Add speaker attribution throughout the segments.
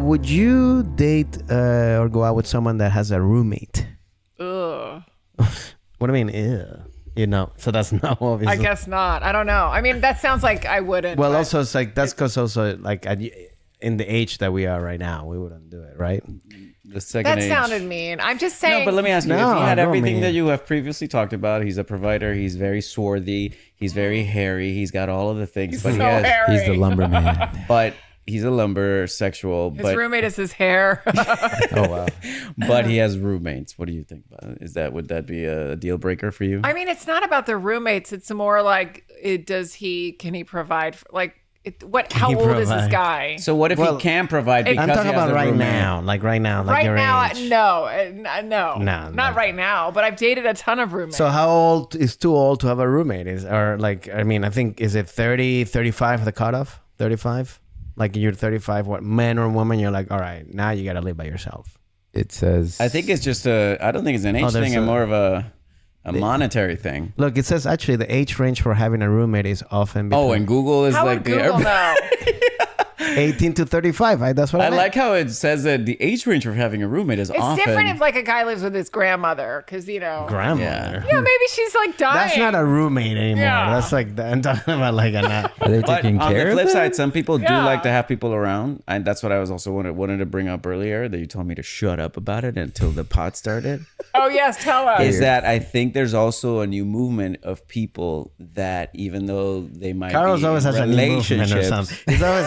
Speaker 1: would you date or go out with someone that has a roommate?
Speaker 2: Ugh.
Speaker 1: What do you mean? Ew. You know, so that's not obviously.
Speaker 2: I guess not. I don't know. I mean, that sounds like I wouldn't.
Speaker 1: Well,
Speaker 2: but
Speaker 1: also it's like that's because also like in the age that we are right now, we wouldn't do it, right?
Speaker 3: The second
Speaker 2: that
Speaker 3: age.
Speaker 2: sounded mean. I'm just saying.
Speaker 3: No, but let me ask you:
Speaker 1: No,
Speaker 3: if he had
Speaker 1: I don't
Speaker 3: everything
Speaker 1: mean-
Speaker 3: that you have previously talked about, he's a provider. He's very swarthy. He's very hairy. He's got all of the things.
Speaker 2: He's
Speaker 3: but
Speaker 2: so
Speaker 3: he has,
Speaker 2: hairy.
Speaker 4: He's the lumberman.
Speaker 3: But he's a lumber sexual.
Speaker 2: His roommate is his hair.
Speaker 4: Oh wow.
Speaker 3: But he has roommates. What do you think about it? Would that be a deal breaker for you?
Speaker 2: I mean, it's not about the roommates. It's more like, can he provide? How
Speaker 1: he
Speaker 2: old is this
Speaker 1: provide?
Speaker 2: guy?
Speaker 3: So what if
Speaker 1: Well,
Speaker 3: he can provide because
Speaker 1: I'm talking
Speaker 3: he has
Speaker 1: about
Speaker 3: a
Speaker 1: right
Speaker 3: roommate?
Speaker 1: now, like
Speaker 2: Right
Speaker 1: your
Speaker 2: now,
Speaker 1: age.
Speaker 2: no,
Speaker 1: No,
Speaker 2: not right now. But I've dated a ton of roommates.
Speaker 1: So how old is too old to have a roommate? I think is it 30, 35 the cutoff? 35? Like you're 35, what, man or woman, you're like, all right, now you got to live by yourself.
Speaker 4: It says.
Speaker 3: I think it's just I don't think it's an age
Speaker 1: there's
Speaker 3: thing, and more of a monetary thing.
Speaker 1: Look, it says actually the age range for having a roommate is often between
Speaker 3: Oh, and Google is
Speaker 2: How
Speaker 3: like
Speaker 2: would Google know?
Speaker 1: 18 to 35. That's what I
Speaker 3: I
Speaker 1: meant.
Speaker 3: like how it says that the age range for having a roommate is
Speaker 2: It's
Speaker 3: often
Speaker 2: different if like a guy lives with his grandmother, because
Speaker 1: grandmother.
Speaker 2: yeah, maybe she's like dying.
Speaker 1: That's not a roommate anymore.
Speaker 2: Yeah.
Speaker 1: That's like I'm talking about like
Speaker 4: Are they
Speaker 3: But
Speaker 4: taking
Speaker 3: on
Speaker 4: care
Speaker 3: the
Speaker 4: of
Speaker 3: flip
Speaker 4: them?
Speaker 3: side, some people do
Speaker 2: Yeah.
Speaker 3: like to have people around, and that's what I was also wanted to bring up earlier. That you told me to shut up about it until the pod started.
Speaker 2: Oh yes, tell us.
Speaker 3: Is that I think there's also a new movement of people that even though they might
Speaker 1: Carlos
Speaker 3: be
Speaker 1: always
Speaker 3: in
Speaker 1: has a new movement or
Speaker 3: relationships,
Speaker 1: something. He's always,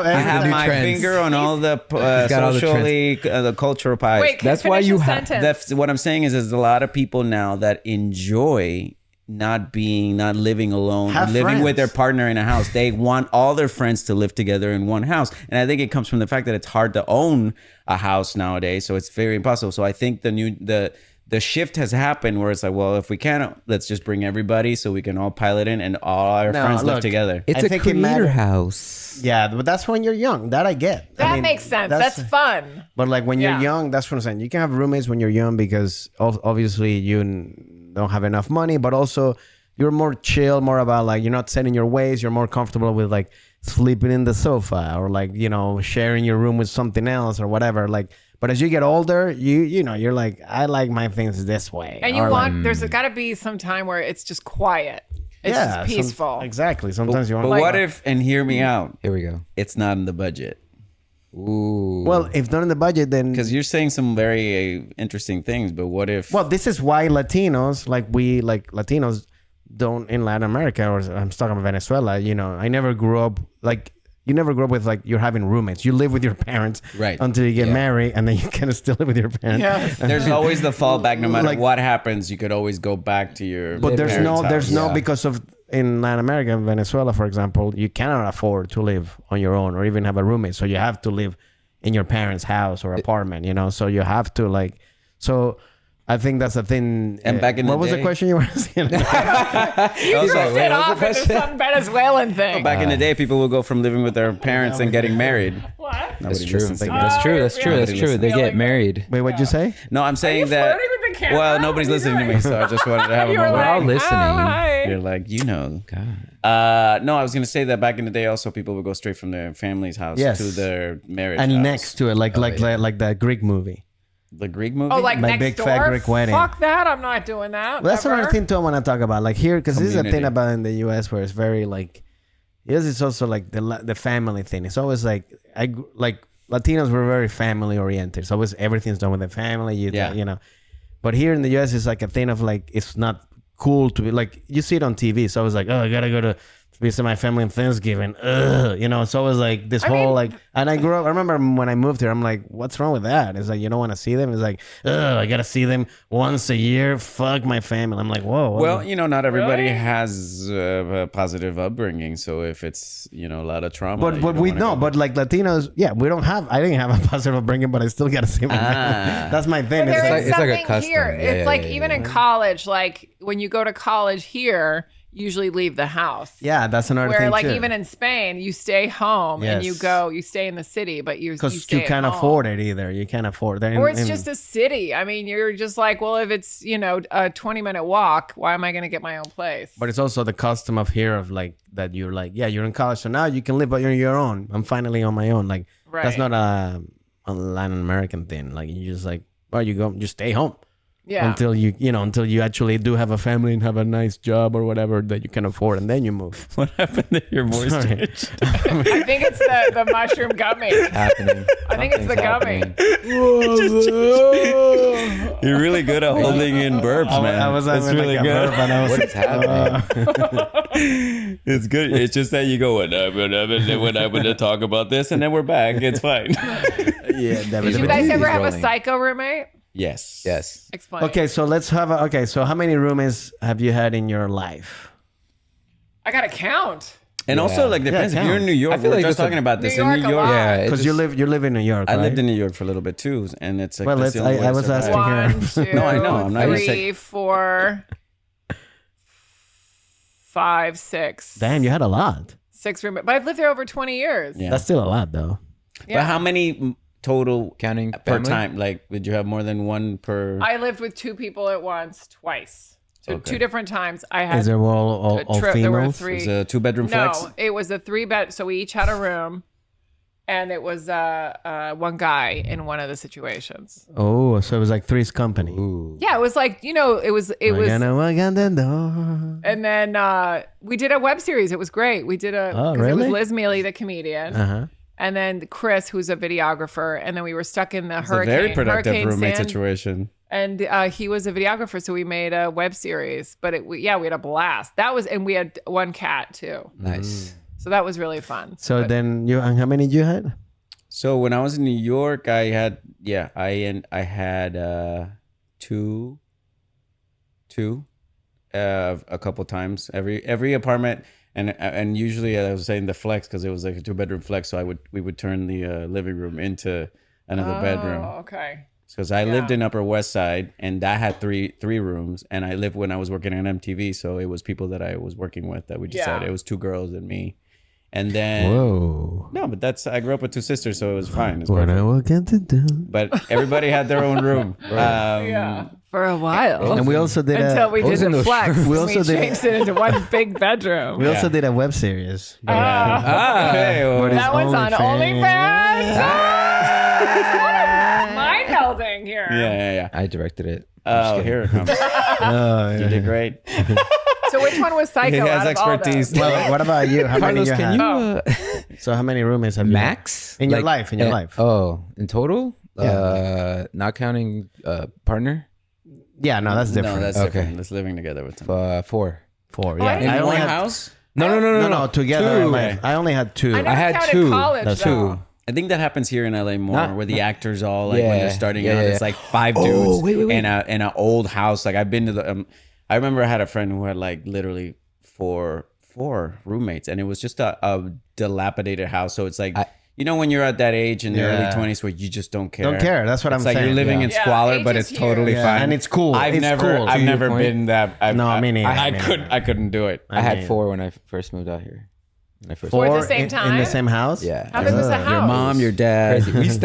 Speaker 3: I have
Speaker 4: new
Speaker 3: my
Speaker 4: trends.
Speaker 3: finger on all the
Speaker 4: got all the
Speaker 3: socially the cultural pies.
Speaker 2: Wait,
Speaker 4: That's why
Speaker 2: finish
Speaker 4: you
Speaker 2: the
Speaker 4: have-
Speaker 2: sentence.
Speaker 3: That's what I'm saying is there's a lot of people now that enjoy not living alone,
Speaker 1: Have
Speaker 3: living with their
Speaker 1: friends.
Speaker 3: partner in a house. They want all their friends to live together in one house. And I think it comes from the fact that it's hard to own a house nowadays. So it's very impossible. So I think the shift has happened where it's like, well, if we can't, let's just bring everybody so we can all pile it in and all our
Speaker 1: No,
Speaker 3: friends live
Speaker 1: look,
Speaker 3: together.
Speaker 4: It's
Speaker 1: I
Speaker 4: a
Speaker 1: think it
Speaker 4: creator
Speaker 1: matter-
Speaker 4: house.
Speaker 1: yeah, but that's when you're young. That I get.
Speaker 2: that
Speaker 1: I mean,
Speaker 2: makes sense. That's fun.
Speaker 1: But like when you're
Speaker 2: Yeah.
Speaker 1: young, that's what I'm saying. You can have roommates when you're young because obviously you don't have enough money, but also you're more chill, more about like you're not set in your ways. You're more comfortable with like sleeping in the sofa or like, sharing your room with something else or whatever. Like, but as you get older, you're like, I like my things this way.
Speaker 2: And you
Speaker 1: Or
Speaker 2: want
Speaker 1: like,
Speaker 2: there's got to be some time where it's just quiet. It's just peaceful.
Speaker 1: Exactly. Sometimes you want.
Speaker 3: But what if, and hear me out,
Speaker 4: Here we go.
Speaker 3: it's not in the budget?
Speaker 4: Ooh.
Speaker 1: Well, if not in the budget, then
Speaker 3: Because you're saying some very interesting things, but what if...
Speaker 1: well, this is why Latinos, Latinos don't in Latin America, or I'm talking about Venezuela, I never grew up, you never grew up with, you're having roommates. You live with your parents
Speaker 3: Right.
Speaker 1: until you get married, and then you kind of still live with your parents.
Speaker 2: Yes.
Speaker 3: There's always the fallback. No matter
Speaker 1: Like-
Speaker 3: what happens, you could always go back to your
Speaker 1: But there's
Speaker 3: parents'
Speaker 1: no,
Speaker 3: house.
Speaker 1: because of, in Latin America, Venezuela, for example, you cannot afford to live on your own or even have a roommate. So you have to live in your parents' house or apartment, so you have to so I think that's the thing.
Speaker 3: And back in the
Speaker 1: what was the
Speaker 3: day-
Speaker 1: question you were asking?
Speaker 2: You drifted off into some Venezuelan thing.
Speaker 3: Back in the day, people would go from living with their parents and getting married.
Speaker 2: What?
Speaker 4: That's
Speaker 3: Nobody
Speaker 4: true.
Speaker 3: listens to
Speaker 4: That's
Speaker 3: me.
Speaker 4: true. That's true. That's true. They get married.
Speaker 1: Wait, what'd you say?
Speaker 3: No, I'm saying
Speaker 2: you
Speaker 3: that.
Speaker 2: flirting with the camera?
Speaker 3: Well, nobody's
Speaker 2: What are you
Speaker 3: listening to me, so I just wanted to have a
Speaker 2: You were
Speaker 3: moment.
Speaker 4: We're all
Speaker 2: like,
Speaker 4: listening.
Speaker 2: "Oh, hi."
Speaker 3: You're like,
Speaker 4: God.
Speaker 3: No, I was gonna say that back in the day, also people would go straight from their family's house
Speaker 1: Yes.
Speaker 3: to their marriage
Speaker 1: And
Speaker 3: house.
Speaker 1: next to it, like that Greek movie.
Speaker 3: The Greek movie.
Speaker 2: Oh, like
Speaker 1: My
Speaker 2: next
Speaker 1: big
Speaker 2: door?
Speaker 1: fat Greek wedding.
Speaker 2: Fuck that! I'm not doing that.
Speaker 1: Well, that's
Speaker 2: ever.
Speaker 1: another thing too I want to talk about. Like here, because this is a thing
Speaker 3: Community.
Speaker 1: about in the U.S. where it's very yes, it's also like the family thing. It's always like Latinos were very family oriented. So always everything's done with the family.
Speaker 3: Yeah.
Speaker 1: But here in the U.S. it's like a thing of it's not cool to be you see it on TV. So I was like, oh, I gotta go to visit my family on Thanksgiving. It's always like this whole and I grew up. I remember when I moved here, I'm like, what's wrong with that? It's like you don't want to see them. It's like, I gotta see them once a year. Fuck my family. I'm like, whoa.
Speaker 3: Well, not everybody
Speaker 2: Really?
Speaker 3: has a positive upbringing. So if it's a lot of trauma,
Speaker 1: But
Speaker 3: that
Speaker 1: but
Speaker 3: you don't
Speaker 1: we
Speaker 3: wanna
Speaker 1: know,
Speaker 3: go-
Speaker 1: but Latinos, we don't have. I didn't have a positive upbringing, but I still gotta see my family. That's my thing.
Speaker 2: But
Speaker 1: It's
Speaker 2: there
Speaker 1: like,
Speaker 2: is
Speaker 4: it's like a
Speaker 2: something
Speaker 4: custom.
Speaker 2: here.
Speaker 4: Yeah,
Speaker 2: It's
Speaker 4: yeah,
Speaker 2: like
Speaker 4: yeah,
Speaker 2: even
Speaker 4: yeah.
Speaker 2: in college, like when you go to college here, usually leave the house.
Speaker 1: Yeah, that's another
Speaker 2: Where
Speaker 1: thing
Speaker 2: like
Speaker 1: too.
Speaker 2: even in Spain, you stay home and you stay in the city, but you
Speaker 1: because
Speaker 2: stay
Speaker 1: you can't
Speaker 2: at home.
Speaker 1: afford it either. You can't afford that.
Speaker 2: Or it's just a city. I mean, you're just like, well, if it's, a 20-minute walk, why am I going to get my own place?
Speaker 1: But it's also the custom of here of like that you're like, yeah, you're in college, so now you can live, but you're on your own. I'm finally on my own. Like that's not a Latin American thing. Like you just like, well, you go, just stay home.
Speaker 2: Yeah.
Speaker 1: Until until you actually do have a family and have a nice job or whatever that you can afford, and then you move.
Speaker 3: What happened to your voice changed?
Speaker 2: I think it's the mushroom gummy.
Speaker 4: Happening.
Speaker 2: I think it's the gummy.
Speaker 3: You're really good at holding in burps, man.
Speaker 1: I was
Speaker 3: That's
Speaker 1: having
Speaker 3: really
Speaker 1: like a
Speaker 3: good.
Speaker 1: burp and I was
Speaker 4: What is happening?
Speaker 3: It's good. It's just that you go, when I'm going to talk about this, and then we're back. It's fine.
Speaker 1: yeah.
Speaker 2: Did you guys ever have a psycho roommate?
Speaker 3: Yes.
Speaker 4: Yes.
Speaker 2: Explain.
Speaker 1: Okay, so let's have so how many roommates have you had in your life?
Speaker 2: I got to count.
Speaker 3: And also, like, depends. If you're in New York,
Speaker 4: I feel
Speaker 3: we're
Speaker 4: like
Speaker 3: just
Speaker 4: just
Speaker 3: talking about this.
Speaker 2: New
Speaker 3: In New
Speaker 2: York a
Speaker 3: York,
Speaker 2: lot.
Speaker 4: Yeah.
Speaker 1: Because you live in New York,
Speaker 3: I
Speaker 1: right?
Speaker 3: lived in New York for a little bit too, and it's like
Speaker 1: Well,
Speaker 3: that's the only way
Speaker 1: I
Speaker 3: to
Speaker 1: was
Speaker 3: survive.
Speaker 1: asking here.
Speaker 2: 1, 2,
Speaker 3: No, I know. I'm not even
Speaker 2: 3,
Speaker 3: saying-
Speaker 2: 4, 5, 6.
Speaker 1: Damn, you had a lot.
Speaker 2: 6 roommates. But I've lived there over 20 years.
Speaker 3: Yeah.
Speaker 1: That's still a lot, though.
Speaker 2: Yeah.
Speaker 3: But how many total
Speaker 4: Counting
Speaker 3: per
Speaker 4: family?
Speaker 3: time? Like, did you have more than one per?
Speaker 2: I lived with 2 people at once, twice. So
Speaker 3: Okay.
Speaker 2: 2 different times. I had
Speaker 1: Is there all
Speaker 2: a trip. There were
Speaker 1: females?
Speaker 2: 3.
Speaker 3: It's a 2-bedroom flex.
Speaker 2: No, it was a 3-bed. So we each had a room, and it was one guy in one of the situations.
Speaker 1: Oh, so it was like Three's Company.
Speaker 4: Ooh.
Speaker 2: Yeah, it was like it was.
Speaker 1: We're gonna walk out the door.
Speaker 2: And then we did a web series. It was great. We did
Speaker 1: Oh,
Speaker 2: 'cause
Speaker 1: really?
Speaker 2: it was Liz Mealy, the comedian,
Speaker 1: Uh-huh.
Speaker 2: and then Chris, who's a videographer, and then we were stuck in the
Speaker 3: It's a
Speaker 2: hurricane.
Speaker 3: very productive
Speaker 2: Hurricane
Speaker 3: roommate
Speaker 2: San-
Speaker 3: situation.
Speaker 2: And he was a videographer, so we made a web series. But we had a blast. And we had one cat too,
Speaker 4: Nice.
Speaker 2: so that was really fun.
Speaker 1: So
Speaker 2: But
Speaker 1: then and how many you had?
Speaker 3: So when I was in New York, I had two a couple times every apartment, and usually I was saying the flex because it was like a 2-bedroom flex, so we would turn the living room into another bedroom.
Speaker 2: Oh, okay.
Speaker 3: Because I lived in Upper West Side, and that had three rooms, and I lived when I was working on MTV, so it was people that I was working with that we decided it was 2 girls and me, and then
Speaker 1: Whoa.
Speaker 3: no, but I grew up with 2 sisters, so it was fine. It's
Speaker 1: When
Speaker 3: perfect.
Speaker 1: I walk out the door.
Speaker 3: But everybody had their own room.
Speaker 2: Yeah, for a while.
Speaker 1: And we also did
Speaker 2: Until we did
Speaker 4: Those in
Speaker 2: the
Speaker 4: those
Speaker 2: flex.
Speaker 4: shirts.
Speaker 1: We also did-
Speaker 2: changed it into one big bedroom.
Speaker 1: we also did a web series.
Speaker 3: Okay, well,
Speaker 1: But it's
Speaker 2: That one's on OnlyFans. Mind melding here.
Speaker 3: yeah.
Speaker 4: I directed it.
Speaker 3: Oh, here it comes. You did great.
Speaker 2: So which one was psycho?
Speaker 3: He has
Speaker 2: out of all
Speaker 3: expertise.
Speaker 2: those?
Speaker 1: Well, what about you? How many
Speaker 4: Carlos,
Speaker 1: you
Speaker 4: can
Speaker 1: had?
Speaker 4: you
Speaker 1: So how many roommates have you had?
Speaker 4: max
Speaker 1: In your life, in your life.
Speaker 4: Oh, in total?
Speaker 1: Yeah.
Speaker 4: Not counting partner?
Speaker 1: Yeah, no, that's different.
Speaker 3: No, that's
Speaker 4: Okay.
Speaker 3: different. That's living together with them.
Speaker 4: 4.
Speaker 1: 4.
Speaker 2: I
Speaker 1: Yeah,
Speaker 2: didn't
Speaker 1: I
Speaker 2: know
Speaker 1: only
Speaker 3: one
Speaker 1: had
Speaker 3: house?
Speaker 4: No.
Speaker 1: together.
Speaker 4: Two.
Speaker 1: I only had 2.
Speaker 2: I never
Speaker 4: I had
Speaker 2: counted
Speaker 4: 2.
Speaker 2: college,
Speaker 1: That's
Speaker 2: though.
Speaker 4: 2.
Speaker 3: I think that happens here in LA more,
Speaker 4: Not-
Speaker 3: where the actors all like when
Speaker 4: Yeah,
Speaker 3: they're starting
Speaker 4: yeah,
Speaker 3: out,
Speaker 4: yeah.
Speaker 3: it's like 5
Speaker 4: Oh,
Speaker 3: dudes
Speaker 4: wait.
Speaker 3: in an old house. Like I've been to the. I remember I had a friend who had like literally four roommates, and it was just a dilapidated house. So it's like when you're at that age in the early 20s where you just don't care.
Speaker 1: Don't care. That's what
Speaker 3: It's
Speaker 1: I'm
Speaker 3: like
Speaker 1: saying.
Speaker 3: you're living
Speaker 1: Yeah.
Speaker 3: in squalor,
Speaker 2: age
Speaker 3: but
Speaker 2: is
Speaker 3: it's totally
Speaker 2: huge.
Speaker 1: Yeah,
Speaker 3: fine.
Speaker 1: and it's cool.
Speaker 3: I've
Speaker 1: It's
Speaker 3: never
Speaker 1: cool.
Speaker 3: I've
Speaker 4: To your
Speaker 3: never
Speaker 4: point.
Speaker 3: been that.
Speaker 1: No, me neither.
Speaker 3: I couldn't do it.
Speaker 4: I had
Speaker 1: mean-
Speaker 4: 4 when I first moved out here. When I first
Speaker 2: Four at the
Speaker 1: Or
Speaker 2: same
Speaker 1: in the
Speaker 2: time?
Speaker 1: same house.
Speaker 4: Yeah.
Speaker 2: How big was the house?
Speaker 3: Your mom, your dad.
Speaker 4: Crazy.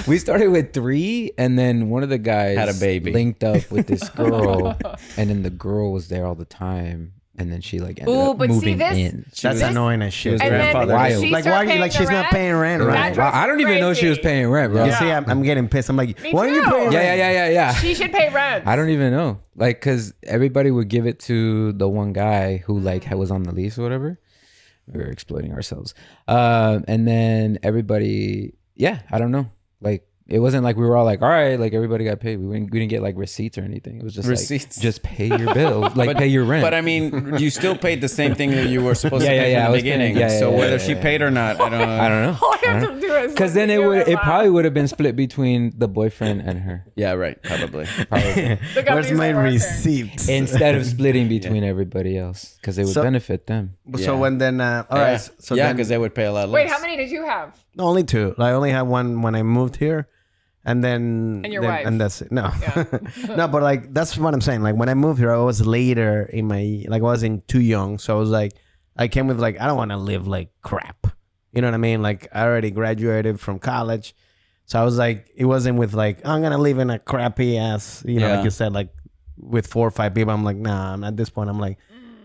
Speaker 4: We started with 3, and then one of the guys
Speaker 3: Had a baby.
Speaker 4: linked up with this girl, and then the girl was there all the time, and then she like ended
Speaker 2: Ooh,
Speaker 4: up
Speaker 2: but see,
Speaker 4: moving
Speaker 2: this-
Speaker 4: in.
Speaker 1: That's annoying as shit.
Speaker 3: was
Speaker 2: And then
Speaker 3: grandfather.
Speaker 2: did
Speaker 4: Wild.
Speaker 2: she
Speaker 1: Like
Speaker 2: start
Speaker 1: why? Are you
Speaker 2: paying
Speaker 1: like
Speaker 2: the
Speaker 1: she's not
Speaker 2: rent?
Speaker 1: paying rent,
Speaker 2: That
Speaker 1: right?
Speaker 2: drives
Speaker 4: I don't even know she was
Speaker 2: crazy.
Speaker 4: paying rent, bro.
Speaker 1: You see, I'm getting pissed. I'm like,
Speaker 2: Me
Speaker 1: why are you
Speaker 2: too.
Speaker 1: paying rent?
Speaker 4: Yeah.
Speaker 2: She should pay rent.
Speaker 4: I don't even know, like, cause everybody would give it to the one guy who like was on the lease or whatever. We were exploiting ourselves, and then everybody, I don't know, like. It wasn't like we were all like, all right, like everybody got paid. We didn't get like receipts or anything. It was just
Speaker 3: Receipts.
Speaker 4: like, just pay your bill, like pay your rent.
Speaker 3: But I mean, you still paid the same thing that you were supposed to
Speaker 4: Yeah,
Speaker 3: pay
Speaker 4: yeah, I
Speaker 3: from the
Speaker 4: was paying-
Speaker 3: beginning. So whether
Speaker 4: yeah,
Speaker 3: she paid or not, I don't know.
Speaker 4: I don't know.
Speaker 2: All I have to do is
Speaker 4: Because then it probably would have been split between the boyfriend and her
Speaker 3: Yeah, right. Probably.
Speaker 1: Where's my receipts?
Speaker 4: instead of splitting between everybody else, because it would
Speaker 1: So-
Speaker 4: benefit them.
Speaker 1: So
Speaker 3: Yeah.
Speaker 1: when then, all right. So
Speaker 3: yeah,
Speaker 1: then,
Speaker 3: because they would pay a lot less.
Speaker 2: Wait, how many did you have?
Speaker 1: only 2. I only had one when I moved here, And then
Speaker 2: And your wife.
Speaker 1: and that's it. No,
Speaker 2: Yeah.
Speaker 1: no, but like that's what I'm saying. Like when I moved here, I was later in my like I wasn't too young, so I was like, I came with like I don't want to live like crap. You know what I mean? Like I already graduated from college, so I was like, it wasn't with like I'm gonna live in a crappy ass, you know, like you said, like with 4 or 5 people. I'm like, nah. At this point, I'm like,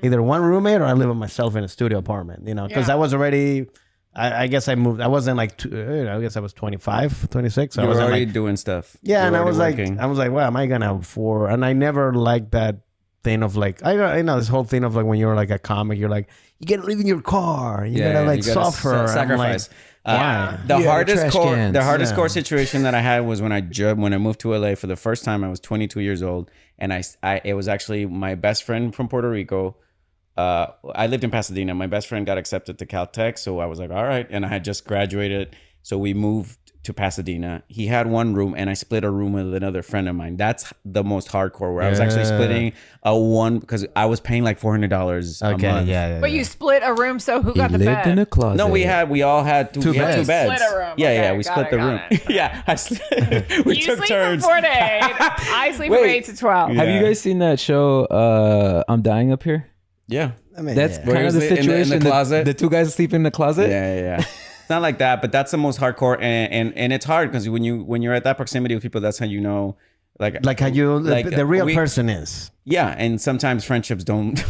Speaker 1: either one roommate or I live with myself in a studio apartment. You know, because I was already. I guess I moved. I wasn't like, I guess I was 25, 26. So
Speaker 3: You
Speaker 1: I
Speaker 3: were
Speaker 1: wasn't
Speaker 3: already
Speaker 1: like,
Speaker 3: doing stuff.
Speaker 1: yeah,
Speaker 3: You
Speaker 1: and
Speaker 3: were
Speaker 1: I was
Speaker 3: working.
Speaker 1: like, well, am I gonna afford? And I never liked that thing of like, I know this whole thing of like when you're like a comic, you're like, you gotta live in your car, you gotta like
Speaker 3: you gotta
Speaker 1: suffer, I'm
Speaker 3: sacrifice.
Speaker 1: Like, why?
Speaker 3: The
Speaker 4: Yeah,
Speaker 3: hardest
Speaker 4: trash
Speaker 3: core,
Speaker 4: cans.
Speaker 3: the hardest
Speaker 1: Yeah.
Speaker 3: core situation that I had was when I moved to LA for the first time. I was 22 years old, and it was actually my best friend from Puerto Rico. I lived in Pasadena. My best friend got accepted to Caltech, so I was like, all right. And I had just graduated, so we moved to Pasadena. He had one room, and I split a room with another friend of mine. That's the most hardcore, where I was actually splitting a one because I was paying like $400 a
Speaker 1: Okay,
Speaker 3: month.
Speaker 1: yeah.
Speaker 2: But you split a room, so who
Speaker 4: He
Speaker 2: got the
Speaker 4: lived
Speaker 2: bed?
Speaker 4: in a closet.
Speaker 3: No, we all had two
Speaker 1: beds.
Speaker 3: beds.
Speaker 2: Split a room.
Speaker 3: Yeah,
Speaker 2: Okay,
Speaker 3: yeah, we
Speaker 2: got
Speaker 3: split
Speaker 2: it,
Speaker 3: the
Speaker 2: got
Speaker 3: room.
Speaker 2: it.
Speaker 3: Yeah, we
Speaker 2: You
Speaker 3: took
Speaker 2: sleep
Speaker 3: turns.
Speaker 2: from 4 to 8. I sleep from 8 to 12.
Speaker 3: Yeah.
Speaker 4: Have you guys seen that show? I'm Dying Up Here.
Speaker 3: Yeah.
Speaker 1: I mean,
Speaker 4: That's
Speaker 1: yeah.
Speaker 3: Where
Speaker 4: kind of the
Speaker 3: is it? In the
Speaker 4: situation.
Speaker 3: closet?
Speaker 4: The two guys sleep in the closet.
Speaker 3: Yeah. It's not like that, but that's the most hardcore, and it's hard because when you're at that proximity with people, that's how you know,
Speaker 1: like how you the real person is.
Speaker 3: Yeah, and sometimes friendships don't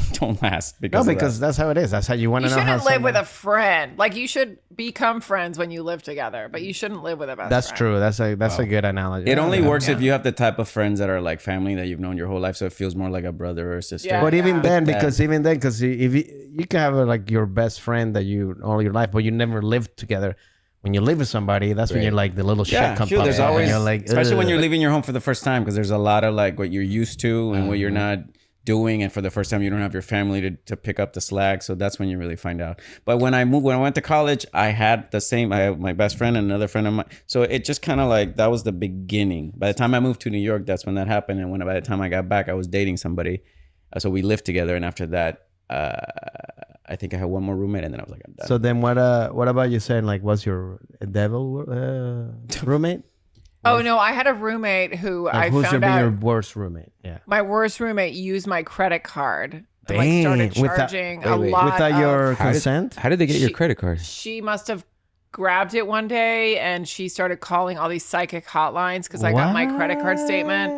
Speaker 3: last because
Speaker 1: No,
Speaker 3: of
Speaker 1: because that's how it is. That's how you want
Speaker 2: You
Speaker 1: to know how.
Speaker 2: shouldn't live with a friend. Like you should become friends when you live together, but you shouldn't live with a best
Speaker 1: That's
Speaker 2: friend.
Speaker 1: true. That's a good analogy.
Speaker 3: it only
Speaker 1: Yeah.
Speaker 3: works if you have the type of friends that are like family that you've known your whole life, so it feels more like a brother or a sister.
Speaker 2: Yeah.
Speaker 1: But even then,
Speaker 3: But
Speaker 1: because if you can have like your best friend that you all your life, but you never lived together. When you live with somebody, that's when you're like the little shit comes up.
Speaker 3: There's
Speaker 1: and
Speaker 3: always,
Speaker 1: you're like,
Speaker 3: especially when
Speaker 1: ugh.
Speaker 3: you're leaving your home for the first time, because there's a lot of like what you're used to and what you're not doing, and for the first time you don't have your family to pick up the slack. So that's when you really find out. But when I went to college, I had my best friend and another friend of mine. So it just kind of like that was the beginning. By the time I moved to New York, that's when that happened. And by the time I got back, I was dating somebody, so we lived together. And after that, I think I had one more roommate, and then I was like, I'm done.
Speaker 1: So then what about you saying like was your devil roommate?
Speaker 2: Oh no, I had a roommate who
Speaker 1: Like,
Speaker 2: I
Speaker 1: who's
Speaker 2: found
Speaker 1: your
Speaker 2: out
Speaker 1: worst roommate? Yeah.
Speaker 2: my worst roommate used my credit card. And,
Speaker 1: Dang,
Speaker 2: started
Speaker 1: without-
Speaker 2: charging
Speaker 4: wait,
Speaker 2: a
Speaker 4: wait.
Speaker 2: lot
Speaker 1: Without your
Speaker 2: of,
Speaker 1: consent?
Speaker 4: How did they get your
Speaker 2: She-
Speaker 4: credit card?
Speaker 2: she must have grabbed it one day and she started calling all these psychic hotlines because I got my credit card statement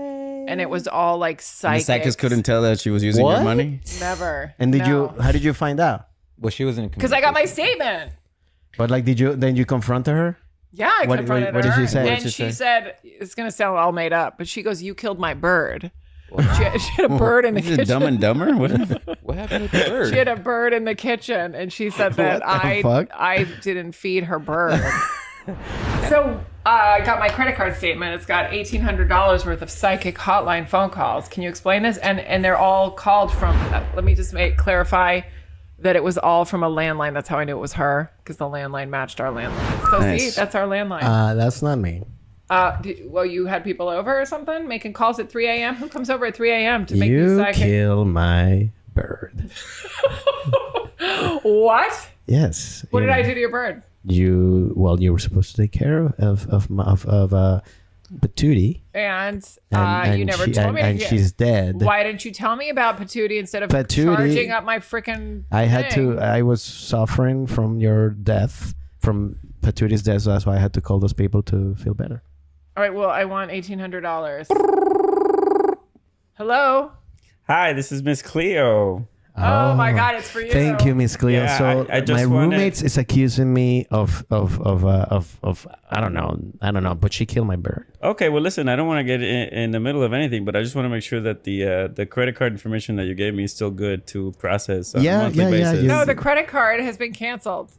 Speaker 2: and it was all like
Speaker 3: the
Speaker 2: psychic.
Speaker 3: psychics couldn't tell that she was using your
Speaker 1: What?
Speaker 3: money.
Speaker 2: Never.
Speaker 1: And how did you find out?
Speaker 4: Well, she wasn't.
Speaker 2: Because I got my statement.
Speaker 1: But like, then you confronted her?
Speaker 2: Yeah, I
Speaker 1: What-
Speaker 2: confronted
Speaker 1: what did
Speaker 2: her.
Speaker 1: she say? What
Speaker 2: And
Speaker 1: did she
Speaker 2: she
Speaker 1: say?
Speaker 2: said, it's going to sound all made up, but she goes, you killed my bird. She had a bird in the
Speaker 3: Is it
Speaker 2: kitchen.
Speaker 3: Dumb and Dumber? What?
Speaker 4: What happened with the bird?
Speaker 2: She had a bird in the kitchen, and she said that
Speaker 1: fuck?
Speaker 2: I didn't feed her bird. So I got my credit card statement. It's got $1,800 worth of psychic hotline phone calls. Can you explain this? And they're all called from. Let me just clarify that it was all from a landline. That's how I knew it was her, because the landline matched our landline. So
Speaker 3: Nice.
Speaker 2: see, that's our landline.
Speaker 1: That's not me.
Speaker 2: Well, you had people over or something making calls at 3 a.m. Who comes over at 3 a.m. to make these
Speaker 1: You
Speaker 2: psychic?
Speaker 1: kill my bird.
Speaker 2: What?
Speaker 1: Yes.
Speaker 2: What did I do to your bird?
Speaker 1: You were supposed to take care of Patootie,
Speaker 2: And,
Speaker 1: and
Speaker 2: you never
Speaker 1: she,
Speaker 2: told me.
Speaker 1: and she's dead.
Speaker 2: Why didn't you tell me about Patootie instead of
Speaker 1: Patootie-
Speaker 2: charging up my freaking?
Speaker 1: I was suffering from your death, from Patootie's death, so that's why I had to call those people to feel better.
Speaker 2: All right. Well, I want $1,800. Hello.
Speaker 5: Hi, this is Miss Cleo.
Speaker 2: Oh my God, it's for you.
Speaker 1: Thank you, Miss Cleo.
Speaker 5: Yeah,
Speaker 1: so
Speaker 5: I just
Speaker 1: my
Speaker 5: wanted-
Speaker 1: roommates is accusing me of I don't know, but she killed my bird.
Speaker 5: Okay, well, listen, I don't want to get in the middle of anything, but I just want to make sure that the credit card information that you gave me is still good to process on
Speaker 1: Yeah,
Speaker 5: a monthly
Speaker 1: yeah, yeah,
Speaker 5: basis.
Speaker 1: you-
Speaker 2: No, the credit card has been canceled.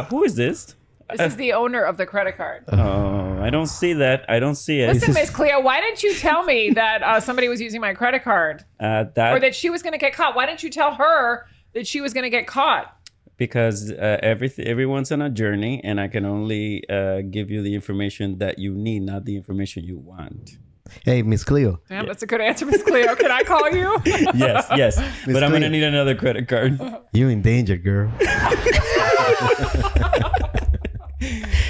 Speaker 5: Who is this?
Speaker 2: This is the owner of the credit card.
Speaker 5: Oh, I don't see that. I don't see it.
Speaker 2: Listen, Miss Cleo, why didn't you tell me that somebody was using my credit card or that she was going to get caught? Why didn't you tell her that she was going to get caught?
Speaker 5: Because everyone's on a journey, and I can only give you the information that you need, not the information you want.
Speaker 1: Hey, Miss Cleo.
Speaker 2: Damn, that's a good answer, Miss Cleo. Can I call you?
Speaker 5: Yes. But I'm going to
Speaker 1: Cleo.
Speaker 5: need another credit card.
Speaker 1: You in danger, girl.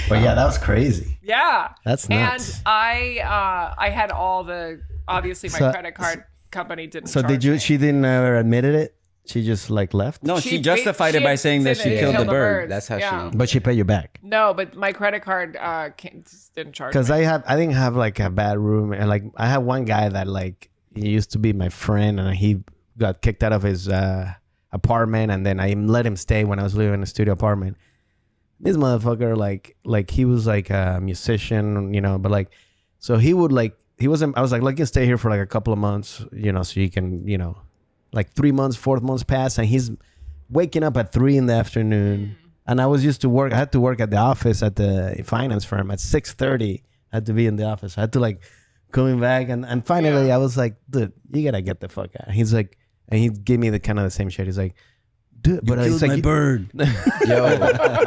Speaker 1: But yeah, that was crazy.
Speaker 2: Yeah.
Speaker 1: That's nuts.
Speaker 2: And I had all the, obviously my credit card company didn't
Speaker 1: So
Speaker 2: charge
Speaker 1: did you?
Speaker 2: me.
Speaker 1: She didn't ever admitted it. She just like left.
Speaker 3: No, she justified it by saying that she
Speaker 2: said
Speaker 3: killed the bird.
Speaker 2: birds.
Speaker 4: That's how she.
Speaker 1: But she paid you back.
Speaker 2: No, but my credit card didn't charge me.
Speaker 1: Because I didn't have like a bad room, and like I had one guy that like he used to be my friend, and he got kicked out of his apartment, and then I let him stay when I was living in a studio apartment. This motherfucker, like he was like a musician, you know, but like, so he would like he wasn't. I was like, let you stay here for like a couple of months, you know, so you can, you know, like 3 months, 4 months pass, and he's waking up at 3 p.m. And I was used to work. I had to work at the office at the finance firm at 6:30. I had to be in the office. I had to like coming back, and finally I was like, dude, you gotta get the fuck out. He's like, and he gave me the kind of the same shit. He's like, dude, but
Speaker 3: Killed
Speaker 1: it's like
Speaker 3: my bird.
Speaker 4: Yo,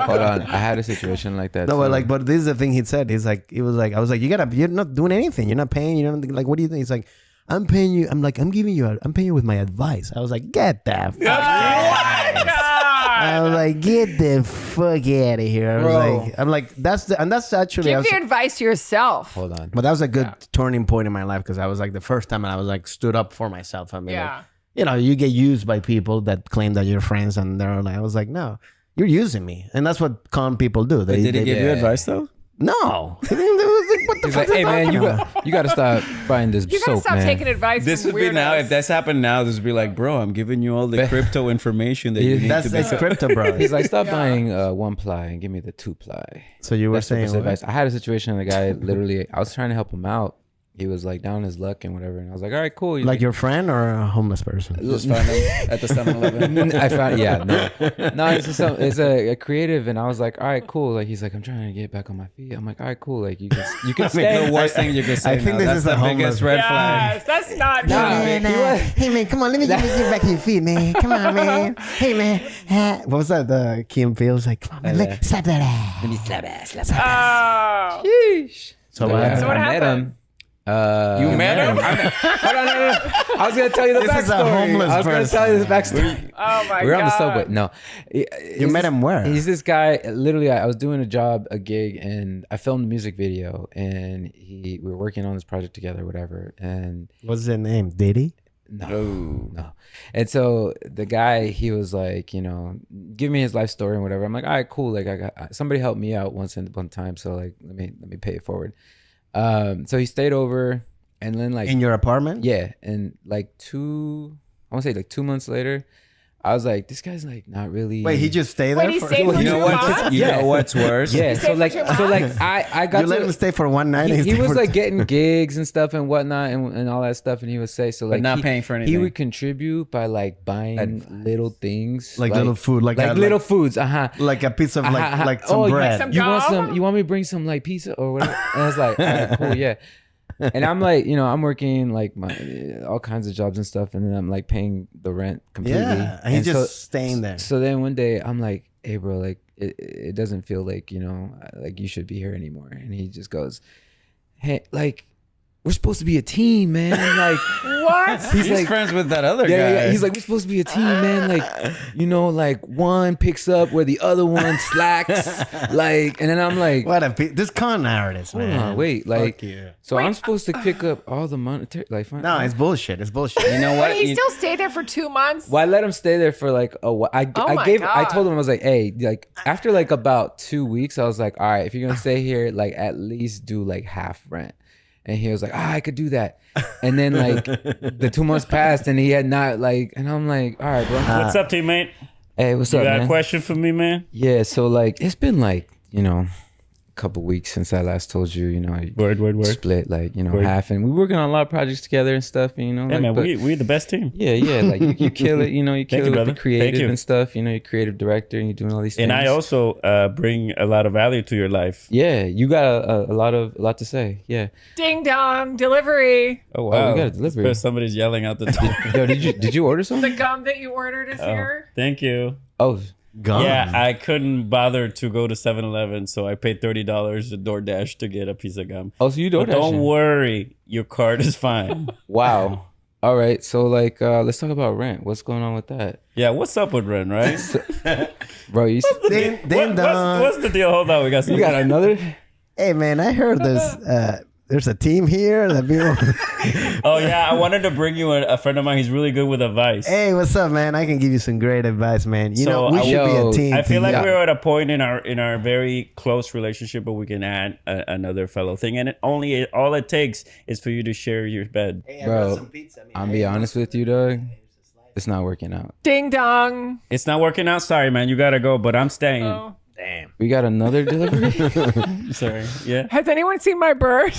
Speaker 4: hold on. I had a situation like that.
Speaker 1: no,
Speaker 4: too.
Speaker 1: but like, but this is the thing he said. He's like, he was like, I was like, you're not doing anything. You're not paying. You know, like, what do you think? He's like, I'm paying you. I'm like, I'm paying you with my advice. I was like, get that. Fuck I was like, get the fuck out of here. I was like, I'm like, that's actually.
Speaker 2: Give the advice to yourself.
Speaker 4: Hold on.
Speaker 1: But that was a good turning point in my life because I was like the first time I was like stood up for myself. I mean, like, you know, you get used by people that claim that you're friends, and they're like, I was like, no, you're using me, and that's what con people do.
Speaker 3: Did he give you advice though?
Speaker 1: No. What the
Speaker 4: He's
Speaker 1: fuck?
Speaker 4: like, hey man, you got to stop buying this
Speaker 2: You gotta
Speaker 4: soap,
Speaker 2: stop
Speaker 4: man.
Speaker 2: taking advice.
Speaker 3: This
Speaker 2: from
Speaker 3: would be now.
Speaker 2: weirdos.
Speaker 3: If that's happened now, this would be like, bro, I'm giving you all the crypto information that you need
Speaker 1: That's
Speaker 3: to be.
Speaker 1: crypto, bro.
Speaker 4: He's like, stop buying 1-ply and give me the 2-ply.
Speaker 1: So you were
Speaker 4: That's the
Speaker 1: saying
Speaker 4: best
Speaker 1: what?
Speaker 4: advice. I had a situation. The guy literally, I was trying to help him out. He was like down his luck and whatever, and I was like, all right, cool.
Speaker 1: Like your friend or a homeless person?
Speaker 3: Just found him at the 7-Eleven.
Speaker 4: I found, no, it's a creative, and I was like, all right, cool. Like he's like, I'm trying to get back on my feet. I'm like, all right, cool. Like you can stay.
Speaker 3: The worst thing you can say.
Speaker 1: I think
Speaker 3: now.
Speaker 1: this
Speaker 3: That's
Speaker 1: is
Speaker 3: the
Speaker 1: a homeless-
Speaker 3: biggest red flag.
Speaker 2: Yes, that's not good.
Speaker 1: Hey man, come on, let me get back to your feet, man. Come on, man. Hey man. What was that? The Key and Peele was like, come on, man, slap that ass. Let me slap ass.
Speaker 2: Oh.
Speaker 4: Sheesh.
Speaker 1: So
Speaker 4: I
Speaker 2: what
Speaker 4: met
Speaker 2: happened?
Speaker 4: him.
Speaker 3: You met him?
Speaker 4: Hold on, no. I was gonna tell you the
Speaker 1: This
Speaker 4: backstory.
Speaker 1: is a homeless
Speaker 4: I was gonna tell you the backstory.
Speaker 2: Oh my god.
Speaker 4: We were on the subway. No,
Speaker 1: You met him where?
Speaker 4: He's this guy. Literally, I was doing a gig, and I filmed a music video, and we were working on this project together, whatever. And
Speaker 1: What's his name? Diddy?
Speaker 4: no. And so the guy, he was like, you know, give me his life story and whatever. I'm like, all right, cool. Like I got somebody helped me out one time, so like let me pay it forward. So he stayed over, and then like
Speaker 1: In your apartment?
Speaker 4: yeah, and like I want to say like 2 months later, I was like, this guy's like not really.
Speaker 1: Wait, he just stayed there
Speaker 2: Wait, he
Speaker 1: for...
Speaker 2: stayed for
Speaker 3: You know
Speaker 2: 2
Speaker 3: what's
Speaker 2: months?
Speaker 3: you know what's worse?
Speaker 4: Yeah,
Speaker 2: stayed for 2 months?
Speaker 4: I got
Speaker 1: You let him
Speaker 4: to.
Speaker 1: stay for one night? and
Speaker 4: He
Speaker 1: stayed
Speaker 4: was
Speaker 1: for
Speaker 4: like getting gigs and stuff and whatnot and all that stuff, and he would say so like
Speaker 3: not
Speaker 4: he-
Speaker 3: paying for
Speaker 4: He
Speaker 3: anything.
Speaker 4: would contribute by like buying little things,
Speaker 1: Like little food, like a-
Speaker 4: little
Speaker 1: like-
Speaker 4: foods,
Speaker 1: like a piece of like some
Speaker 4: oh,
Speaker 1: bread.
Speaker 2: Some
Speaker 4: You want
Speaker 2: gum?
Speaker 4: you want me to bring some like pizza or whatever? And I was like, all right, cool, yeah. And I'm like, you know, I'm working like all kinds of jobs and stuff, and then I'm like paying the rent completely.
Speaker 1: Yeah, and he's
Speaker 4: so,
Speaker 1: just staying there.
Speaker 4: So then one day I'm like, hey bro, like it doesn't feel like, you know, like you should be here anymore. And he just goes, hey, like we're supposed to be a team, man. Like
Speaker 2: What?
Speaker 3: He's
Speaker 4: like-
Speaker 3: friends with that other guy.
Speaker 4: yeah. He's like, we're supposed to be a team, man. Like, you know, like one picks up where the other one slacks. Like, and then I'm like,
Speaker 1: What a this con narratives,
Speaker 4: hold
Speaker 1: man.
Speaker 4: on, wait, like,
Speaker 1: Fuck you.
Speaker 4: so I'm supposed to pick up all the money, like, fine.
Speaker 1: No, it's bullshit. It's bullshit.
Speaker 3: You know what?
Speaker 2: Wait, he
Speaker 3: You-
Speaker 2: still stayed there for 2 months?
Speaker 4: Well, I let him stay there for like a while. I
Speaker 2: my God.
Speaker 4: told him, I was like, hey, like after like about 2 weeks, I was like, all right, if you're gonna stay here, like at least do like half rent. And he was like, I could do that. And then like the 2 months passed, and he had not like, and I'm like, all right, bro.
Speaker 5: What's up, teammate?
Speaker 4: Hey, what's
Speaker 5: You
Speaker 4: up,
Speaker 5: got
Speaker 4: man?
Speaker 5: a question for me, man?
Speaker 4: Yeah, so like it's been like, you know, a couple weeks since I last told you, you know, I
Speaker 5: Word.
Speaker 4: split like, you know,
Speaker 5: Word.
Speaker 4: half, and we're working on a lot of projects together and stuff, and, you know,
Speaker 5: Yeah,
Speaker 4: like,
Speaker 5: man,
Speaker 4: but,
Speaker 5: we the best team.
Speaker 4: yeah, like you kill it, you know, you kill
Speaker 5: Thank
Speaker 4: it
Speaker 5: you,
Speaker 4: with
Speaker 5: brother.
Speaker 4: the creative
Speaker 5: Thank you.
Speaker 4: and stuff, you know, you're creative director and you're doing all these things.
Speaker 5: And I also bring a lot of value to your life.
Speaker 4: yeah, you got a lot to say. Yeah.
Speaker 2: Ding dong, delivery.
Speaker 5: Oh
Speaker 4: Oh,
Speaker 5: wow!
Speaker 4: we got a delivery.
Speaker 5: Suppose somebody's yelling out the door.
Speaker 4: Yo, did you order
Speaker 2: The
Speaker 4: something?
Speaker 2: gum that you ordered is here.
Speaker 5: Thank you.
Speaker 4: Oh,
Speaker 1: Gone.
Speaker 5: Yeah, I couldn't bother to go to 7-Eleven, so I paid $30 at DoorDash to get a piece of gum.
Speaker 4: so you
Speaker 5: But
Speaker 4: DoorDash.
Speaker 5: don't worry, your card is fine.
Speaker 4: Wow. All right, so like, let's talk about rent. What's going on with that,
Speaker 5: Yeah, what's up with rent, right?
Speaker 4: bro? You
Speaker 5: What's the deal? Hold on, we got some.
Speaker 4: you got another?
Speaker 1: Hey man, I heard there's a team here that people.
Speaker 5: Oh yeah, I wanted to bring you a friend of mine. He's really good with advice.
Speaker 1: Hey, what's up, man? I can give you some great advice, man. You
Speaker 5: So,
Speaker 1: know, we should be a team.
Speaker 5: I feel like
Speaker 1: Yeah.
Speaker 5: we're at a point in our very close relationship where we can add another fellow thing, and all it takes is for you to share your bed.
Speaker 4: Bro, I'm be honest with you, Doug. It's not working out.
Speaker 2: Ding dong.
Speaker 5: It's not working out. Sorry, man. You gotta go, but I'm staying.
Speaker 2: Oh.
Speaker 4: We got another delivery,
Speaker 5: Sorry. Yeah.
Speaker 2: Has anyone seen my bird?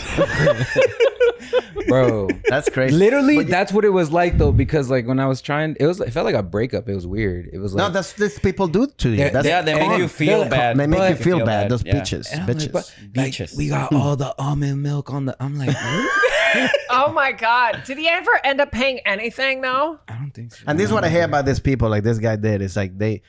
Speaker 4: bro.
Speaker 1: That's crazy.
Speaker 4: Literally, that's what it was like though. Because like when I was trying, it felt like a breakup. It was weird. It was like
Speaker 1: No, that's this people do to you. That's
Speaker 5: Yeah, they make you feel bad.
Speaker 1: They make you feel bad.
Speaker 5: bad.
Speaker 1: Those
Speaker 5: Yeah.
Speaker 1: bitches.
Speaker 4: And I'm like,
Speaker 1: Bitches.
Speaker 4: but,
Speaker 5: Beaches.
Speaker 4: like, we got all the almond milk on the. I'm like, what?
Speaker 2: Oh my God. Did he ever end up paying anything though?
Speaker 4: I don't think so.
Speaker 1: And this is what I hear about these people. Like this guy did. It's like they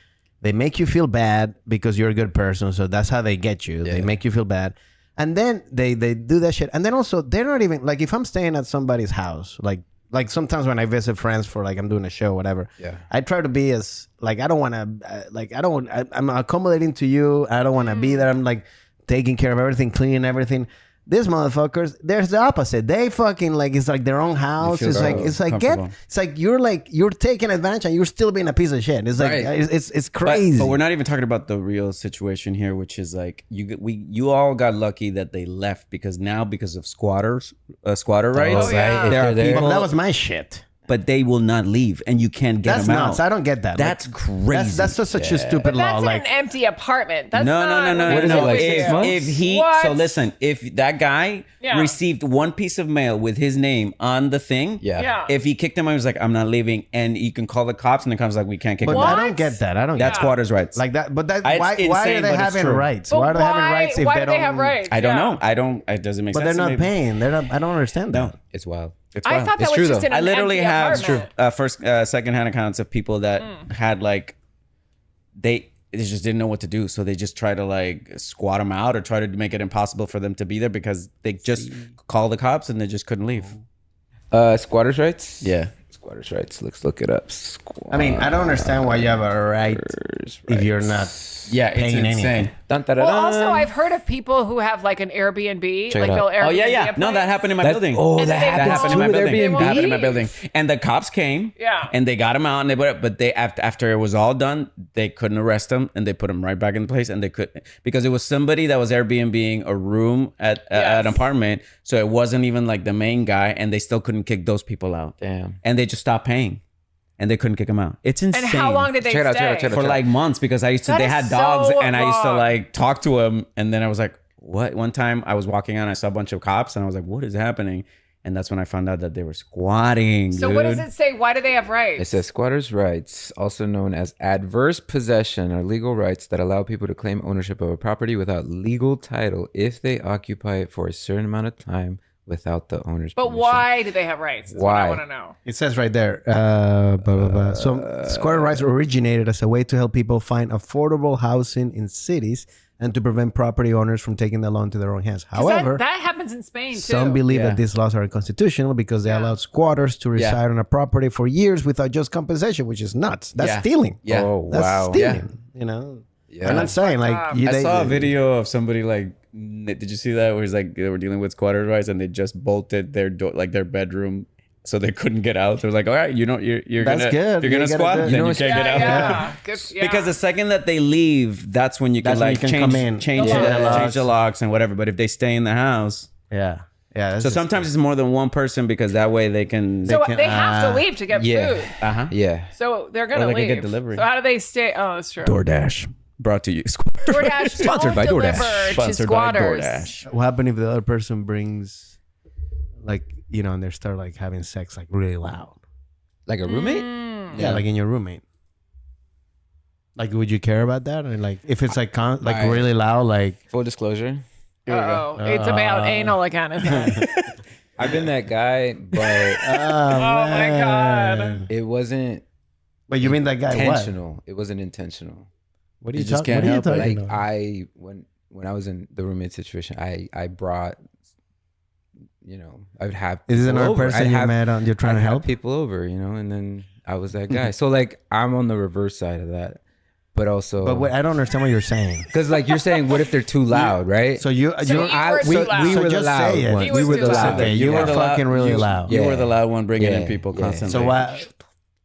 Speaker 1: make you feel bad because you're a good person. So that's how they get you. They make you feel bad. And then they do that shit. And then also they're not even like if I'm staying at somebody's house, like sometimes when I visit friends for like I'm doing a show, whatever.
Speaker 4: Yeah.
Speaker 1: I try to be as like I don't want to I'm accommodating to you. I don't want to be there. I'm like taking care of everything, cleaning everything. These motherfuckers, there's the opposite. They fucking like it's like their own house.
Speaker 3: feel
Speaker 1: It's like you're taking advantage and you're still being a piece of shit. It's like
Speaker 4: Right.
Speaker 1: it's crazy.
Speaker 3: But we're not even talking about the real situation here, which is like you all got lucky that they left because of squatter rights.
Speaker 2: Oh, yeah.
Speaker 3: There are
Speaker 4: If they're there.
Speaker 3: people,
Speaker 1: That was my shit.
Speaker 3: but they will not leave, and you can't get
Speaker 1: That's
Speaker 3: them
Speaker 1: nuts.
Speaker 3: out.
Speaker 1: I don't get that.
Speaker 3: That's
Speaker 1: Like,
Speaker 3: crazy.
Speaker 1: That's just such a stupid
Speaker 2: But
Speaker 1: law.
Speaker 2: that's
Speaker 1: Like
Speaker 2: an empty apartment. That's
Speaker 3: no.
Speaker 4: What is it, like, 6 months?
Speaker 3: If he
Speaker 2: What?
Speaker 3: so listen, if that guy
Speaker 2: Yeah.
Speaker 3: received one piece of mail with his name on the thing,
Speaker 2: Yeah.
Speaker 3: if he kicked him out, he was like, "I'm not leaving," and you can call the cops, and the cops like, "We can't kick
Speaker 1: but
Speaker 3: him
Speaker 1: I
Speaker 3: out."
Speaker 1: don't get that. I don't.
Speaker 3: That's
Speaker 1: get
Speaker 3: squatters' rights.
Speaker 1: like that. But that
Speaker 3: It's
Speaker 1: why
Speaker 3: insane,
Speaker 1: are they
Speaker 3: but it's
Speaker 1: having
Speaker 3: true.
Speaker 1: rights?
Speaker 2: But
Speaker 1: Why are they having rights if
Speaker 2: why
Speaker 1: they
Speaker 2: do
Speaker 1: don't?
Speaker 2: they have rights?
Speaker 3: I don't
Speaker 2: Yeah.
Speaker 3: know. I don't. It doesn't make
Speaker 1: But
Speaker 3: sense.
Speaker 1: they're
Speaker 3: to
Speaker 1: not
Speaker 3: me.
Speaker 1: paying. I don't understand that.
Speaker 4: It's wild.
Speaker 3: It's
Speaker 2: I
Speaker 3: wild.
Speaker 2: thought that
Speaker 4: It's
Speaker 2: was
Speaker 4: true,
Speaker 2: just
Speaker 4: though.
Speaker 2: in an
Speaker 3: I literally
Speaker 2: empty
Speaker 3: have
Speaker 2: apartment.
Speaker 3: secondhand accounts of people that had like they just didn't know what to do, so they just try to like squat them out or try to make it impossible for them to be there because they just call the cops and they just couldn't leave.
Speaker 4: Squatters' rights.
Speaker 3: Yeah.
Speaker 4: Squatters' rights. Let's look it up.
Speaker 1: I mean, I don't understand why you have a right if you're not.
Speaker 3: Yeah, it's
Speaker 1: Paying
Speaker 3: insane.
Speaker 1: anything.
Speaker 4: Dun, da, da,
Speaker 2: Well,
Speaker 4: dun.
Speaker 2: also, I've heard of people who have like an Airbnb.
Speaker 4: Check
Speaker 2: Like
Speaker 4: it
Speaker 2: they'll
Speaker 4: out.
Speaker 2: Airbnb
Speaker 3: Oh yeah.
Speaker 2: a
Speaker 3: No, that
Speaker 2: place.
Speaker 3: happened in my
Speaker 4: That-
Speaker 3: building.
Speaker 4: oh,
Speaker 2: And
Speaker 4: that
Speaker 2: they
Speaker 3: That
Speaker 2: go-
Speaker 3: happened
Speaker 4: happens
Speaker 3: in my
Speaker 4: too with
Speaker 3: building.
Speaker 4: Airbnb.
Speaker 3: That happened in my building. And the cops came.
Speaker 2: Yeah.
Speaker 3: And they got him out, and they but they after it was all done, they couldn't arrest him, and they put him right back in place, and they could because it was somebody that was Airbnb-ing a room at an apartment, so it wasn't even like the main guy, and they still couldn't kick those people out.
Speaker 4: Damn.
Speaker 3: And they just stopped paying, and they couldn't kick him out. It's insane.
Speaker 2: And how long did they
Speaker 4: Check it out,
Speaker 2: stay?
Speaker 4: check it out, check it
Speaker 3: For like months because they
Speaker 2: That
Speaker 3: had
Speaker 2: is
Speaker 3: dogs
Speaker 2: so
Speaker 3: and I used to
Speaker 2: wrong.
Speaker 3: like talk to him, and then I was like, what? One time I was walking out and I saw a bunch of cops and I was like, what is happening? And that's when I found out that they were squatting.
Speaker 2: So
Speaker 3: dude.
Speaker 2: what does it say? Why do they have
Speaker 4: It
Speaker 2: rights?
Speaker 4: says squatters' rights, also known as adverse possession, are legal rights that allow people to claim ownership of a property without legal title if they occupy it for a certain amount of time without the owner's
Speaker 2: But
Speaker 4: permission.
Speaker 2: why do they have rights? That's what I
Speaker 4: Why?
Speaker 2: want to know.
Speaker 1: It says right there. Blah, blah, blah. So squatter rights originated as a way to help people find affordable housing in cities and to prevent property owners from taking the law into their own hands.
Speaker 2: 'Cause
Speaker 1: However,
Speaker 2: that happens in Spain too.
Speaker 1: some believe
Speaker 3: Yeah.
Speaker 1: that these laws are unconstitutional because they allow squatters to reside on a property for years without just compensation, which is nuts. That's
Speaker 3: Yeah.
Speaker 1: stealing.
Speaker 3: Yeah.
Speaker 4: Oh,
Speaker 1: That's
Speaker 4: wow.
Speaker 1: stealing. You know.
Speaker 4: Yeah.
Speaker 1: I'm not saying like
Speaker 2: up.
Speaker 3: I saw a video of somebody like, did you see that? Where he's like, they were dealing with squatters' rights and they just bolted their door, like their bedroom, so they couldn't get out. They're like, all right, you're
Speaker 1: That's
Speaker 3: gonna,
Speaker 1: good.
Speaker 3: You're gonna
Speaker 1: You gotta
Speaker 3: squat,
Speaker 1: do it.
Speaker 3: then
Speaker 1: You know
Speaker 3: you
Speaker 1: what's-
Speaker 3: can't get out.
Speaker 2: Yeah. Good, yeah.
Speaker 3: Because the second that they leave, that's when you can
Speaker 1: That's when
Speaker 3: like
Speaker 1: you can come in.
Speaker 3: change
Speaker 2: The
Speaker 3: it,
Speaker 2: locks.
Speaker 3: change the locks and whatever. But if they stay in the house,
Speaker 1: Yeah. Yeah.
Speaker 3: so sometimes it's more than one person because that way they can.
Speaker 2: So
Speaker 1: can-
Speaker 2: they have to leave to get
Speaker 4: yeah.
Speaker 2: food.
Speaker 3: Uh-huh.
Speaker 4: Yeah.
Speaker 2: So they're gonna
Speaker 3: Or they could
Speaker 2: leave.
Speaker 3: get delivery.
Speaker 2: So how do they stay? Oh, that's true.
Speaker 3: DoorDash brought to you.
Speaker 2: DoorDash
Speaker 4: Sponsored by
Speaker 2: don't
Speaker 4: DoorDash.
Speaker 2: deliver to
Speaker 3: Sponsored by
Speaker 2: squatters.
Speaker 3: DoorDash.
Speaker 1: what happened if the other person brings, like, you know, and they start like having sex like really loud?
Speaker 4: Like a roommate?
Speaker 1: Yeah, like in your roommate. Like, would you care about that? Or like, if it's like
Speaker 4: I-
Speaker 1: really loud, like,
Speaker 4: Full disclosure.
Speaker 2: Oh, it's about anal again, isn't it?
Speaker 4: I've been that guy, but
Speaker 2: Oh my god.
Speaker 4: it wasn't
Speaker 1: but you mean that guy? What?
Speaker 4: intentional. It wasn't intentional.
Speaker 1: What are you
Speaker 3: You just
Speaker 1: talking?
Speaker 3: can't
Speaker 1: What are you
Speaker 3: help it.
Speaker 1: talking
Speaker 4: Like
Speaker 1: about?
Speaker 4: when I was in the roommate situation, I brought you know, I would have.
Speaker 1: Is this
Speaker 4: people
Speaker 1: another
Speaker 4: over.
Speaker 1: person
Speaker 4: I'd
Speaker 1: you
Speaker 4: have-
Speaker 1: met on? You're trying
Speaker 4: I'd
Speaker 1: to
Speaker 4: have
Speaker 1: help?
Speaker 4: people over, you know, and then I was that guy. So like, I'm on the reverse side of that, but also,
Speaker 1: But wait, I don't understand what you're saying.
Speaker 4: because like you're saying, what if they're too loud, right?
Speaker 1: So you,
Speaker 2: So
Speaker 1: you're,
Speaker 2: you were too loud.
Speaker 4: we
Speaker 1: So
Speaker 4: were the
Speaker 1: just
Speaker 4: loud
Speaker 1: say it.
Speaker 4: ones.
Speaker 2: He
Speaker 4: We
Speaker 2: was
Speaker 4: were
Speaker 2: too
Speaker 4: the
Speaker 2: loud.
Speaker 4: loud.
Speaker 1: Okay, you were
Speaker 3: the
Speaker 1: fucking really loud.
Speaker 3: You
Speaker 4: Yeah.
Speaker 3: were the loud one bringing in
Speaker 4: Yeah,
Speaker 3: people
Speaker 4: yeah.
Speaker 3: constantly.
Speaker 1: So what?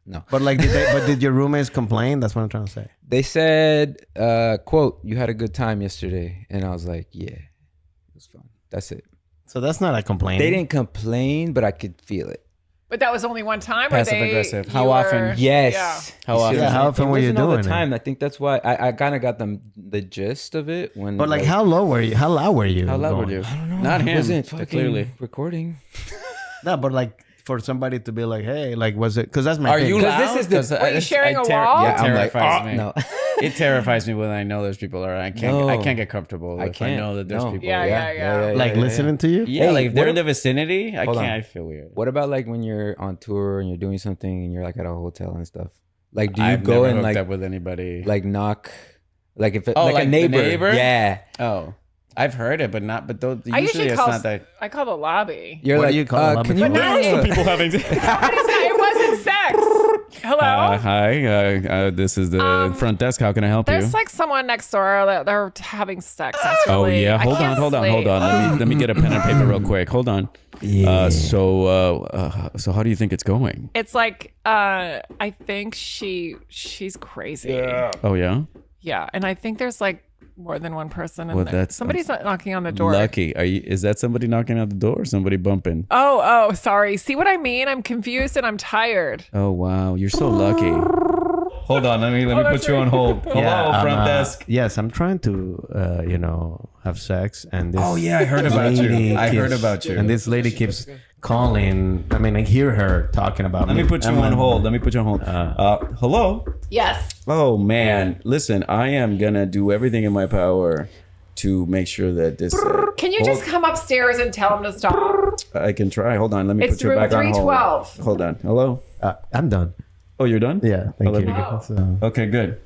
Speaker 4: No.
Speaker 1: But like, did your roommates complain? That's what I'm trying to say.
Speaker 4: They said, "quote, you had a good time yesterday," and I was like, "Yeah, it was fun." That's it.
Speaker 1: So that's not a complaint.
Speaker 4: They didn't complain, but I could feel it.
Speaker 2: But that was only one time,
Speaker 3: Passive
Speaker 2: or they?
Speaker 3: aggressive.
Speaker 2: you
Speaker 3: How often?
Speaker 2: were-
Speaker 4: Yes.
Speaker 2: Yeah.
Speaker 3: How often?
Speaker 1: Yeah, how often were you
Speaker 4: It wasn't all
Speaker 1: doing
Speaker 4: the
Speaker 1: it?
Speaker 4: time. I think that's why I kind of got the gist of it when.
Speaker 1: But like, how low were you? How loud were you?
Speaker 3: How loud were
Speaker 1: going?
Speaker 3: you?
Speaker 4: I don't know.
Speaker 3: Not
Speaker 4: I
Speaker 3: him.
Speaker 4: wasn't
Speaker 3: but
Speaker 4: fucking
Speaker 3: clearly.
Speaker 4: recording.
Speaker 1: No, but like for somebody to be like, hey, like, was it? Because that's my
Speaker 3: Are
Speaker 1: thing.
Speaker 3: you
Speaker 4: 'Cause
Speaker 3: loud?
Speaker 4: this is the-
Speaker 3: 'Cause
Speaker 2: Were you sharing a wall?
Speaker 3: It
Speaker 4: Yeah, I'm like,
Speaker 3: terrifies me.
Speaker 4: no.
Speaker 3: It terrifies me when I know there's people around. I
Speaker 4: No.
Speaker 3: can't get comfortable
Speaker 4: I
Speaker 3: if I
Speaker 4: can't.
Speaker 3: know that there's
Speaker 4: No.
Speaker 3: people.
Speaker 2: Yeah,
Speaker 3: around.
Speaker 2: yeah.
Speaker 1: Like listening to you?
Speaker 3: Yeah,
Speaker 4: Hey,
Speaker 3: like if they're
Speaker 4: what
Speaker 3: in the vicinity, I
Speaker 4: Hold
Speaker 3: can't.
Speaker 4: on.
Speaker 3: I feel weird.
Speaker 4: What about like when you're on tour and you're doing something and you're like at a hotel and stuff? Like, do you
Speaker 3: I've
Speaker 4: go
Speaker 3: never
Speaker 4: and
Speaker 3: hooked
Speaker 4: like
Speaker 3: up with anybody.
Speaker 4: knock, like if it,
Speaker 3: Oh,
Speaker 4: like
Speaker 3: like
Speaker 4: a
Speaker 3: the
Speaker 4: neighbor?
Speaker 3: neighbor?
Speaker 4: Yeah,
Speaker 3: Oh, I've heard it, but not. But those,
Speaker 2: I
Speaker 3: usually
Speaker 2: usually
Speaker 3: it's
Speaker 2: call.
Speaker 3: not that.
Speaker 2: I call the lobby.
Speaker 4: you're
Speaker 1: What do
Speaker 4: like,
Speaker 1: you call it?
Speaker 4: can you?
Speaker 1: But
Speaker 2: now you-
Speaker 3: People having.
Speaker 2: It wasn't sex. Hello.
Speaker 3: Hi, this is the front desk. How can I help
Speaker 2: There's
Speaker 3: you?
Speaker 2: like someone next door that they're having sex. That's
Speaker 3: Oh
Speaker 2: really,
Speaker 3: yeah,
Speaker 2: I
Speaker 3: hold
Speaker 2: can't
Speaker 3: on.
Speaker 2: sleep.
Speaker 3: Let me get a pen and paper real quick. Hold on.
Speaker 1: Yeah.
Speaker 3: So how do you think it's going?
Speaker 2: It's like I think she's crazy.
Speaker 3: Oh yeah.
Speaker 2: Yeah, and I think there's like more than one person in
Speaker 3: Well,
Speaker 2: there.
Speaker 3: that's-
Speaker 2: Somebody's knocking on the door.
Speaker 3: Lucky. Is that somebody knocking at the door or somebody bumping?
Speaker 2: Oh, sorry. See what I mean? I'm confused and I'm tired.
Speaker 3: Oh wow, you're so lucky. Hold on, let me
Speaker 2: that's
Speaker 3: put you on hold. Hello,
Speaker 1: Yeah,
Speaker 3: front desk.
Speaker 1: Yes, I'm trying to, have sex, and this.
Speaker 3: Oh yeah, I heard about
Speaker 1: lady
Speaker 3: you. I heard
Speaker 1: keeps-
Speaker 3: about you.
Speaker 1: And this lady keeps calling. I mean, I hear her talking about
Speaker 3: Let me put you on hold. Let me put you on hold. Hello.
Speaker 2: Yes.
Speaker 3: Oh man, listen, I am gonna do everything in my power to make sure that this.
Speaker 2: Can you just come upstairs and tell him to stop?
Speaker 3: I can try. Hold on. Let me
Speaker 2: It's
Speaker 3: put you
Speaker 2: room
Speaker 3: back on hold.
Speaker 2: 312.
Speaker 3: Hold on. Hello.
Speaker 1: I'm done.
Speaker 3: Oh, you're done?
Speaker 1: Yeah, thank
Speaker 3: let
Speaker 1: you.
Speaker 3: me go.
Speaker 1: So-
Speaker 3: Okay, good.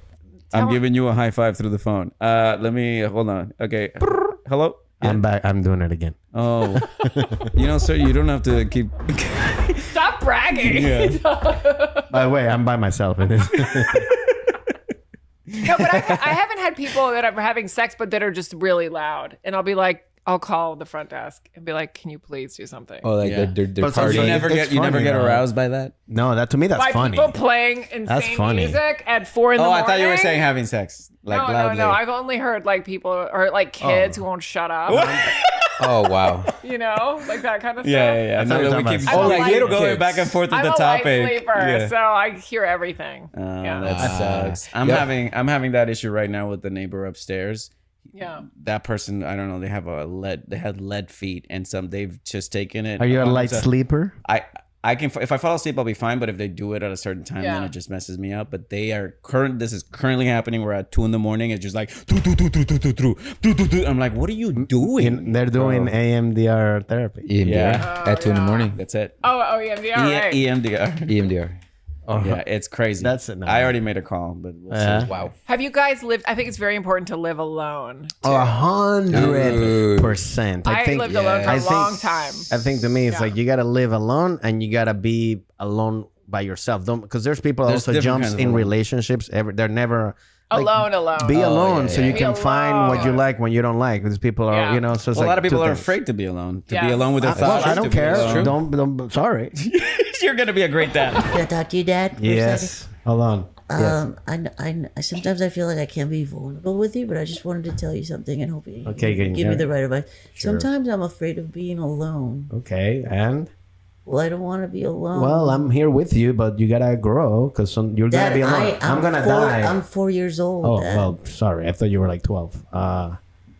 Speaker 3: I'm giving you a high five through the phone. Let me hold on. Okay. Hello.
Speaker 1: I'm back. I'm doing it again.
Speaker 3: Oh, sir, you don't have to keep.
Speaker 2: Stop bragging.
Speaker 1: By the way, I'm by myself in this.
Speaker 2: No, but I haven't had people that are having sex, but that are just really loud. And I'll be like, I'll call the front desk and be like, can you please do something?
Speaker 4: Oh, like
Speaker 3: Yeah.
Speaker 4: they're
Speaker 1: But
Speaker 4: partying.
Speaker 3: You
Speaker 1: It's
Speaker 3: never get
Speaker 1: funny, though.
Speaker 3: aroused by that.
Speaker 1: No, that to me that's
Speaker 2: By
Speaker 1: funny.
Speaker 2: people playing insane
Speaker 1: funny.
Speaker 2: music at 4 in the
Speaker 3: Oh,
Speaker 2: morning.
Speaker 3: I thought you were saying having sex like
Speaker 2: no,
Speaker 3: loudly.
Speaker 2: no. I've only heard like people or like kids who won't shut up.
Speaker 4: Oh wow.
Speaker 2: You know, like that kind of stuff.
Speaker 3: Yeah.
Speaker 1: I thought you were talking about-
Speaker 2: I'm a light
Speaker 3: going
Speaker 4: kids.
Speaker 3: back and forth with
Speaker 2: I'm
Speaker 3: the
Speaker 2: a
Speaker 3: topic.
Speaker 2: light sleeper,
Speaker 3: Yeah.
Speaker 2: so I hear everything.
Speaker 3: That sucks. I'm
Speaker 4: Yep.
Speaker 3: having that issue right now with the neighbor upstairs.
Speaker 2: Yeah.
Speaker 3: That person, I don't know. They had lead feet, and they've just taken it.
Speaker 1: Are you a
Speaker 3: on
Speaker 1: light
Speaker 3: themselves.
Speaker 1: sleeper?
Speaker 3: I can, if I fall asleep, I'll be fine. But if they do it at a certain time, then
Speaker 2: Yeah.
Speaker 3: it just messes me up. But this is currently happening. We're at 2 a.m. It's just like, I'm like, what are you doing?
Speaker 1: They're doing AMDR therapy.
Speaker 4: EMDR
Speaker 3: Yeah.
Speaker 4: at 2 in the morning.
Speaker 3: That's it.
Speaker 2: Oh, yeah. Right.
Speaker 3: EMDR.
Speaker 4: EMDR.
Speaker 3: Yeah, it's crazy.
Speaker 1: That's it.
Speaker 3: I already made a call, but we'll see.
Speaker 4: Wow.
Speaker 2: Have you guys lived? I think it's very important to live alone.
Speaker 1: Oh, 100%.
Speaker 2: I lived alone for
Speaker 1: I
Speaker 2: a
Speaker 1: think-
Speaker 2: long time.
Speaker 1: I think to me, it's
Speaker 2: Yeah.
Speaker 1: like you gotta live alone and you gotta be alone by yourself. Don't because there's people
Speaker 3: There's
Speaker 1: also
Speaker 3: different
Speaker 1: jumps
Speaker 3: kinds of
Speaker 1: in
Speaker 3: alone.
Speaker 1: relationships. They're never like,
Speaker 2: Alone.
Speaker 1: Be alone so you
Speaker 2: Be
Speaker 1: can find what you
Speaker 2: alone.
Speaker 1: like when you don't like. Because people are,
Speaker 2: Yeah.
Speaker 1: so it's
Speaker 3: Well, a
Speaker 1: like
Speaker 3: lot of people
Speaker 1: two
Speaker 3: are
Speaker 1: things.
Speaker 3: afraid to be alone. To be
Speaker 2: Yes.
Speaker 3: alone with their
Speaker 1: Well,
Speaker 3: thoughts.
Speaker 1: I don't
Speaker 3: to be
Speaker 1: care.
Speaker 3: alone.
Speaker 1: Don't. Sorry.
Speaker 3: You're gonna be a great dad.
Speaker 6: Can I talk to you, Dad? for a
Speaker 1: Yes. Hold on.
Speaker 6: second? I sometimes I feel like I can't be vulnerable with you, but I just wanted to tell you something and hope you
Speaker 1: Okay,
Speaker 6: give
Speaker 1: yeah.
Speaker 6: me the right advice. Sometimes I'm afraid of being alone.
Speaker 1: Okay. And
Speaker 6: Well, I don't want to be alone.
Speaker 1: well, I'm here with you, but you gotta grow because you're
Speaker 6: Dad,
Speaker 1: gonna be alone. I'm gonna die.
Speaker 6: I'm 4 years old.
Speaker 1: Oh
Speaker 6: Dad.
Speaker 1: well, sorry. I thought you were like 12.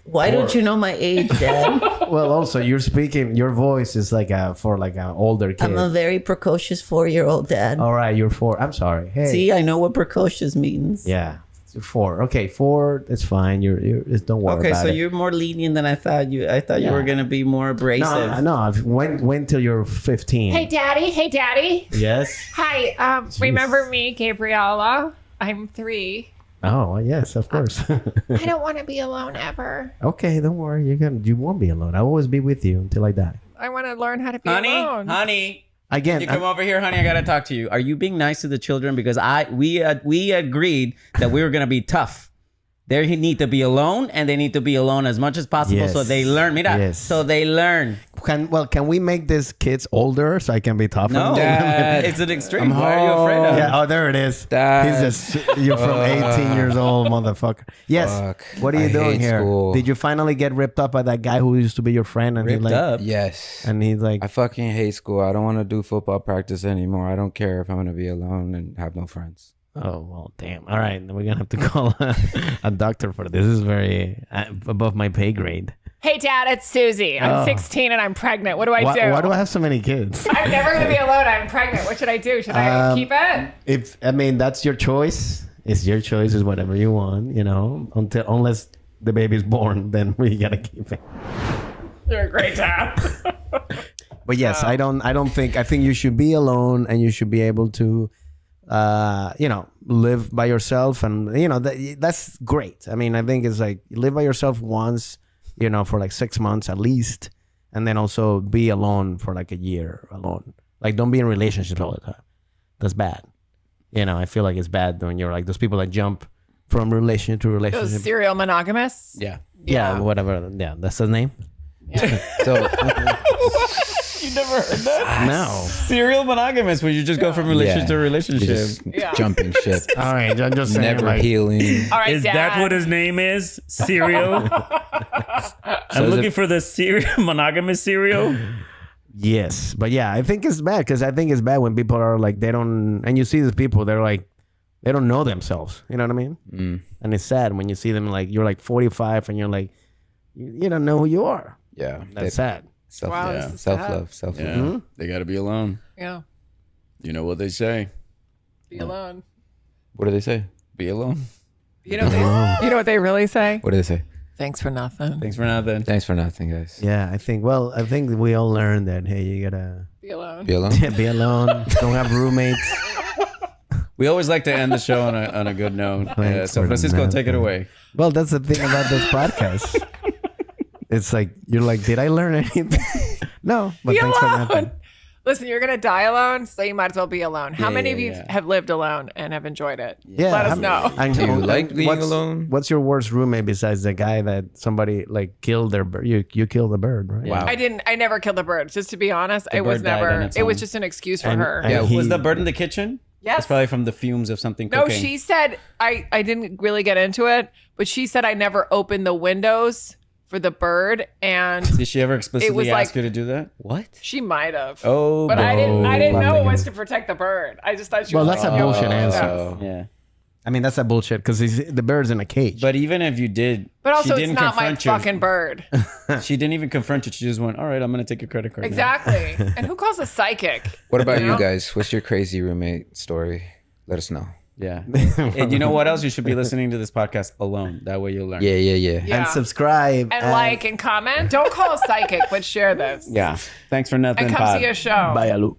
Speaker 6: Why don't you know my age, Dad?
Speaker 1: Well, also you're speaking. Your voice is like for like an older kid.
Speaker 6: I'm a very precocious 4-year-old Dad.
Speaker 1: All right, you're 4. I'm sorry. Hey.
Speaker 6: See, I know what precocious means.
Speaker 1: Yeah, you're 4. Okay, 4. It's fine. You're don't worry
Speaker 3: Okay,
Speaker 1: about
Speaker 3: so
Speaker 1: it.
Speaker 3: you're more lenient than I thought. I thought you were gonna be more abrasive.
Speaker 1: No. Wait till you're 15.
Speaker 2: Hey, Daddy.
Speaker 1: Yes.
Speaker 2: Hi. Remember me, Gabriella? I'm 3.
Speaker 1: Oh yes, of course.
Speaker 2: I don't want to be alone ever.
Speaker 1: Okay, don't worry. You won't be alone. I'll always be with you until I die.
Speaker 2: I want to learn how to be
Speaker 3: Honey,
Speaker 2: alone.
Speaker 3: honey.
Speaker 1: Again,
Speaker 3: You come over here, honey. I gotta talk to you. Are you being nice to the children? Because we agreed that we were gonna be tough. They need to be alone, and they need to be alone as much as possible, so
Speaker 1: Yes.
Speaker 3: they learn. Mira,
Speaker 1: Yes.
Speaker 3: so they learn.
Speaker 1: Can we make these kids older so I can be tougher?
Speaker 3: No,
Speaker 4: Dad,
Speaker 3: it's an extreme.
Speaker 4: I'm
Speaker 3: Why are you afraid of?
Speaker 1: Yeah, oh, there it is.
Speaker 4: Dad.
Speaker 1: He's just, you're from 18 years old, motherfucker. Yes.
Speaker 4: Fuck.
Speaker 1: What are you
Speaker 4: I
Speaker 1: doing
Speaker 4: hate
Speaker 1: here?
Speaker 4: school.
Speaker 1: Did you finally get ripped up by that guy who used to be your friend? And
Speaker 3: Ripped
Speaker 1: he like,
Speaker 3: up.
Speaker 4: Yes.
Speaker 1: And he's like,
Speaker 4: I fucking hate school. I don't want to do football practice anymore. I don't care if I'm gonna be alone and have no friends.
Speaker 1: oh, well, damn. All right. Then we're going to have to call a doctor for this. This is very above my pay grade.
Speaker 2: Hey, Dad, it's Susie. I'm
Speaker 1: Oh.
Speaker 2: 16 and I'm pregnant. What do I do?
Speaker 1: Why do I have so many kids?
Speaker 2: I'm never going to be alone. I'm pregnant. What should I do? Should I keep it?
Speaker 1: That's your choice. It's your choice. It's whatever you want, unless the baby's born, then we got to keep it.
Speaker 2: You're a great dad.
Speaker 1: But yes, I think you should be alone and you should be able to live by yourself, and that's great. I mean, I think it's like live by yourself once, for like 6 months at least, and then also be alone for like a year alone. Like, don't be in relationships all the time. That's bad. I feel like it's bad when you're like those people that jump from relationship to
Speaker 2: Those
Speaker 1: relationship.
Speaker 2: serial monogamists.
Speaker 3: Yeah.
Speaker 1: Yeah, whatever. Yeah, that's his name.
Speaker 4: So
Speaker 2: You never heard that?
Speaker 1: No.
Speaker 3: Serial monogamous, where you just go from relationship to
Speaker 4: you're
Speaker 3: relationship.
Speaker 4: just
Speaker 2: Yeah.
Speaker 4: jumping ship,
Speaker 1: All right, I'm just saying,
Speaker 4: never
Speaker 1: like,
Speaker 4: healing.
Speaker 2: All right,
Speaker 5: Is
Speaker 2: Dad.
Speaker 5: that what his name is? Cereal? I'm
Speaker 4: is
Speaker 5: looking
Speaker 4: it-
Speaker 5: for the cereal, monogamous cereal.
Speaker 1: yes, but yeah, I think it's bad because I think it's bad when people are like and you see these people, they're like they don't know themselves. You know what I mean? And it's sad when you see them like you're like 45 and you're like you don't know who you are.
Speaker 4: Yeah,
Speaker 1: That's sad.
Speaker 4: self,
Speaker 2: Wow,
Speaker 4: yeah.
Speaker 2: this is
Speaker 4: self-love, self-love.
Speaker 3: They got to be alone.
Speaker 2: Yeah.
Speaker 3: You know what they say?
Speaker 2: Be alone.
Speaker 4: What do they say?
Speaker 3: Be alone.
Speaker 2: You know what they really say?
Speaker 4: What do they say?
Speaker 2: Thanks for nothing.
Speaker 3: Thanks for nothing.
Speaker 4: Thanks for nothing, guys.
Speaker 1: Yeah, I think we all learned that. Hey, you gotta
Speaker 2: Be alone.
Speaker 4: Be alone.
Speaker 1: be alone. Don't have roommates.
Speaker 3: We always like to end the show on a good note.
Speaker 1: Thanks
Speaker 3: So
Speaker 1: for
Speaker 3: Francisco, take it
Speaker 1: nothing.
Speaker 3: away.
Speaker 1: Well, that's the thing about this podcast. It's like you're like, did I learn anything? No, but
Speaker 2: Be
Speaker 1: thanks for
Speaker 2: alone.
Speaker 1: nothing.
Speaker 2: Listen, you're gonna die alone, so you might as well be alone. How
Speaker 3: Yeah,
Speaker 2: many
Speaker 3: yeah,
Speaker 2: of you
Speaker 3: yeah.
Speaker 2: have lived alone and have enjoyed it?
Speaker 1: Yeah,
Speaker 2: Let us know.
Speaker 4: Do you like being alone?
Speaker 1: What's your worst roommate besides the guy that somebody like killed their bird? You killed the bird, right?
Speaker 3: Wow.
Speaker 2: I never killed a bird. Just to be honest, it was
Speaker 3: bird died on
Speaker 2: never.
Speaker 3: its
Speaker 2: It was
Speaker 3: own.
Speaker 2: just an excuse for
Speaker 1: And-
Speaker 2: her.
Speaker 1: and
Speaker 3: Yeah,
Speaker 1: he-
Speaker 3: was the bird in the kitchen?
Speaker 2: Yes.
Speaker 3: It's probably from the fumes of something
Speaker 2: No,
Speaker 3: cooking.
Speaker 2: she said I didn't really get into it, but she said I never opened the windows for the bird, and
Speaker 3: Did she ever explicitly
Speaker 2: was
Speaker 3: ask
Speaker 2: like-
Speaker 3: you to do that?
Speaker 4: What?
Speaker 2: she might have.
Speaker 3: Oh,
Speaker 2: But I didn't know it was
Speaker 1: Flapjack.
Speaker 2: to protect the bird. I just thought she
Speaker 1: Well,
Speaker 2: was
Speaker 1: that's a
Speaker 2: like,
Speaker 1: bullshit
Speaker 2: "Oh,
Speaker 1: answer.
Speaker 2: yeah."
Speaker 3: yeah.
Speaker 1: I mean, that's a bullshit because the bird's in a cage.
Speaker 3: But even if you did,
Speaker 2: But also,
Speaker 3: she
Speaker 2: it's
Speaker 3: didn't
Speaker 2: not my
Speaker 3: confront you.
Speaker 2: fucking bird.
Speaker 3: She didn't even confront you. She just went, "All right, I'm gonna take your credit card." now."
Speaker 2: Exactly. And who calls a psychic?
Speaker 4: What about
Speaker 2: You
Speaker 4: you
Speaker 2: know?
Speaker 4: guys? What's your crazy roommate story? Let us know.
Speaker 3: Yeah. And you know what else? You should be listening to this podcast alone. That way you'll learn.
Speaker 4: Yeah.
Speaker 2: Yeah.
Speaker 1: and subscribe
Speaker 2: And like and comment. Don't call a psychic, but share this.
Speaker 3: Yeah. Thanks for nothing.
Speaker 2: And come
Speaker 3: pod.
Speaker 2: see a show.
Speaker 1: Bye, Alu.